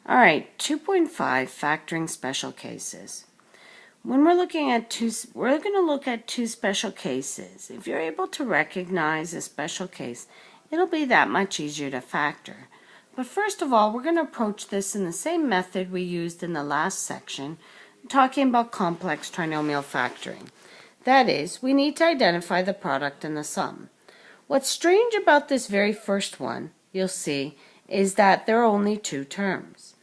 All right, 2.5 factoring special cases. When we're looking at we're going to look at two special cases. If you're able to recognize a special case, it'll be that much easier to factor. But first of all, we're going to approach this in the same method we used in the last section, talking about complex trinomial factoring. That is, we need to identify the product and the sum. What's strange about this very first one, you'll see, is that there are only two terms.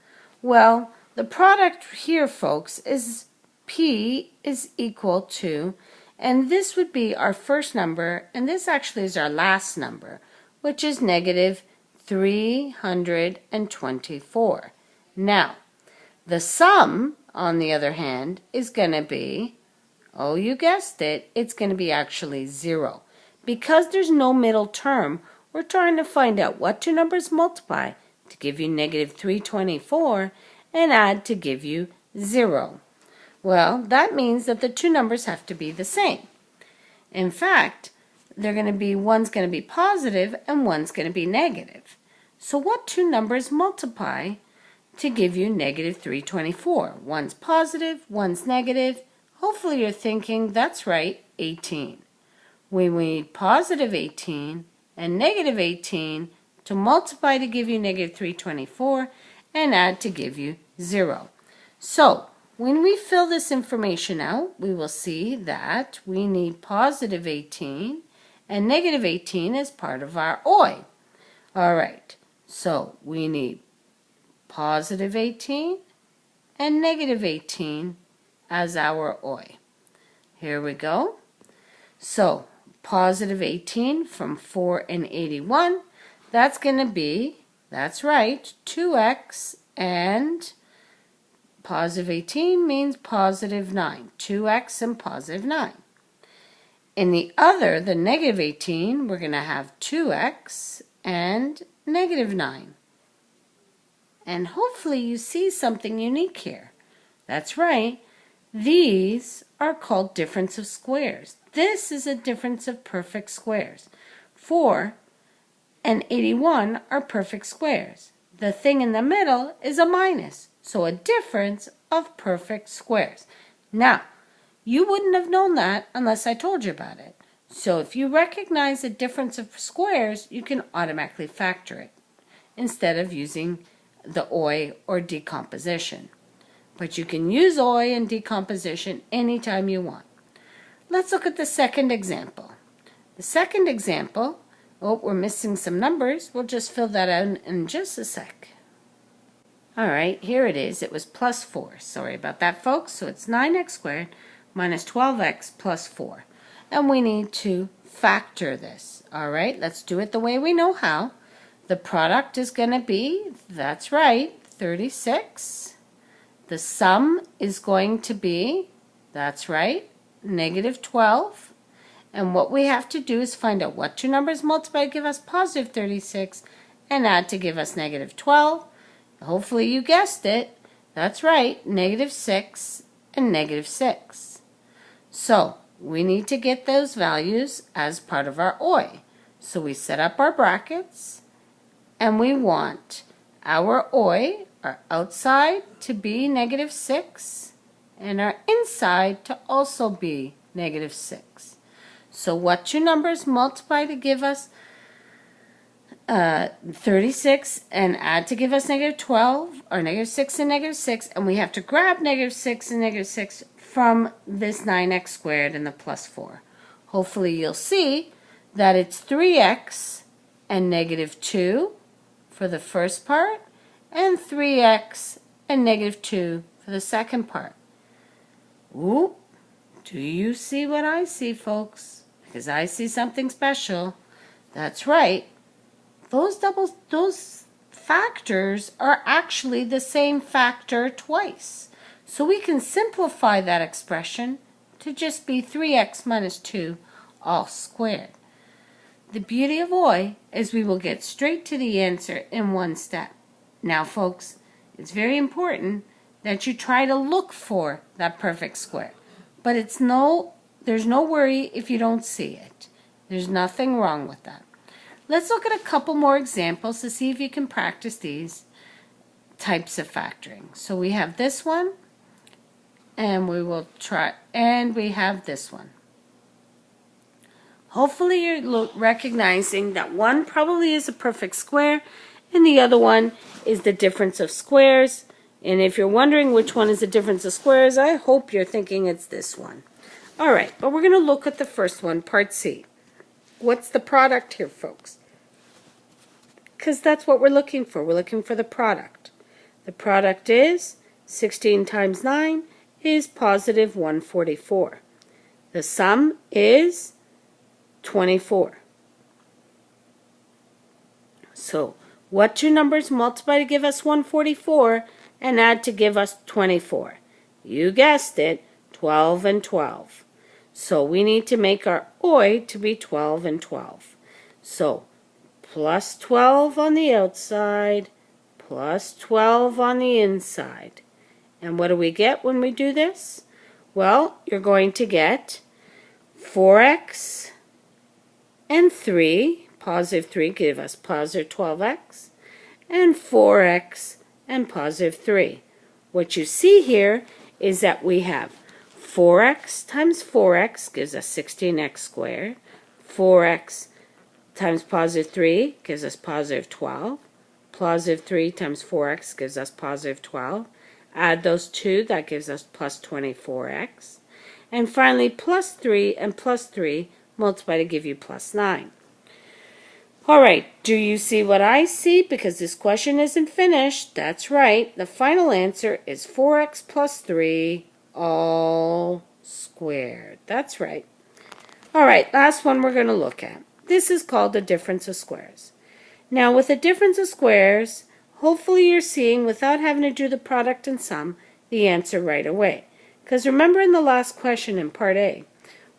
Well, the product here, folks, is P is equal to, and this would be our first number, and this actually is our last number, which is negative 324. Now, the sum, on the other hand, is going to be, oh, you guessed it, it's going to be actually 0. Because there's no middle term, we're trying to find out what two numbers multiply to give you negative 324 and add to give you 0. Well, that means that the two numbers have to be the same. In fact, they're going to be, one's going to be positive and one's going to be negative. So what two numbers multiply to give you negative 324? One's positive, one's negative. Hopefully you're thinking, that's right, 18. We need positive 18 and negative 18 to multiply to give you negative 324 and add to give you 0. So, when we fill this information out, we will see that we need positive 18 and negative 18 as part of our OI. All right, so we need positive 18 and negative 18 as our OI. Here we go. So, positive 18 from 4 and 81, that's going to be, that's right, 2x, and positive 18 means positive 9. 2x and positive 9. In the other, the negative 18, we're going to have 2x and negative 9. And hopefully you see something unique here. That's right, these are called difference of squares. This is a difference of perfect squares. 4 and 81 are perfect squares. The thing in the middle is a minus, so a difference of perfect squares. Now, you wouldn't have known that unless I told you about it. So if you recognize a difference of squares, you can automatically factor it instead of using the OI or decomposition. But you can use OI and decomposition anytime you want. Let's look at the second example. The second example, oh, we're missing some numbers. We'll just fill that out in just a sec. All right, here it is. It was plus 4. Sorry about that, folks. So it's 9x squared minus 12x plus 4. And we need to factor this. All right, let's do it the way we know how. The product is going to be, that's right, 36. The sum is going to be, that's right, negative 12. And what we have to do is find out what two numbers multiply to give us positive 36 and add to give us negative 12. Hopefully you guessed it. That's right, negative 6 and negative 6. So we need to get those values as part of our OI. So we set up our brackets and we want our OI, our outside, to be negative 6 and our inside to also be negative 6. So what two numbers multiply to give us 36 and add to give us negative 12, or negative 6 and negative 6, and we have to grab negative 6 and negative 6 from this 9x squared and the plus 4. Hopefully you'll see that it's 3x and negative 2 for the first part, and 3x and negative 2 for the second part. Ooh, do you see what I see, folks? Because I see something special. That's right. Those factors are actually the same factor twice. So we can simplify that expression to just be 3x minus 2 all squared. The beauty of OI is we will get straight to the answer in one step. Now, folks, it's very important that you try to look for that perfect square. But there's no worry if you don't see it. There's nothing wrong with that. Let's look at a couple more examples to see if you can practice these types of factoring. So we have this one, and we have this one. Hopefully you're recognizing that one probably is a perfect square, and the other one is the difference of squares. And if you're wondering which one is the difference of squares, I hope you're thinking it's this one. All right, but we're going to look at the first one, part C. What's the product here, folks? Because that's what we're looking for. We're looking for the product. The product is 16 times 9 is positive 144. The sum is 24. So, what two numbers multiply to give us 144 and add to give us 24? You guessed it, 12 and 12. So we need to make our OI to be 12 and 12. So plus 12 on the outside, plus 12 on the inside. And what do we get when we do this? Well, you're going to get 4x and 3, positive 3 give us positive 12x, and 4x and positive 3. What you see here is that we have 4x times 4x gives us 16x squared. 4x times positive 3 gives us positive 12. Positive 3 times 4x gives us positive 12. Add those two, that gives us plus 24x. And finally, plus 3 and plus 3 multiply to give you plus 9. All right, do you see what I see? Because this question isn't finished. That's right. The final answer is 4x plus 3 all squared. That's right. All right, last one we're going to look at. This is called the difference of squares. Now, with the difference of squares, hopefully you're seeing, without having to do the product and sum, the answer right away. Because remember in the last question in part A,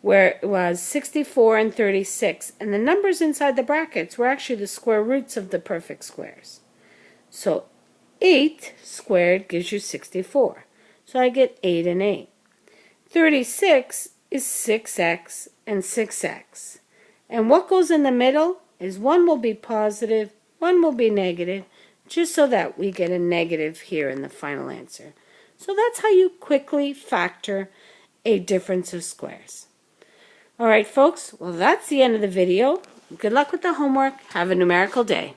where it was 64 and 36, and the numbers inside the brackets were actually the square roots of the perfect squares. So 8 squared gives you 64. So I get 8 and 8. 36 is 6x and 6x. And what goes in the middle is one will be positive, one will be negative, just so that we get a negative here in the final answer. So that's how you quickly factor a difference of squares. All right, folks, well, that's the end of the video. Good luck with the homework. Have a numerical day.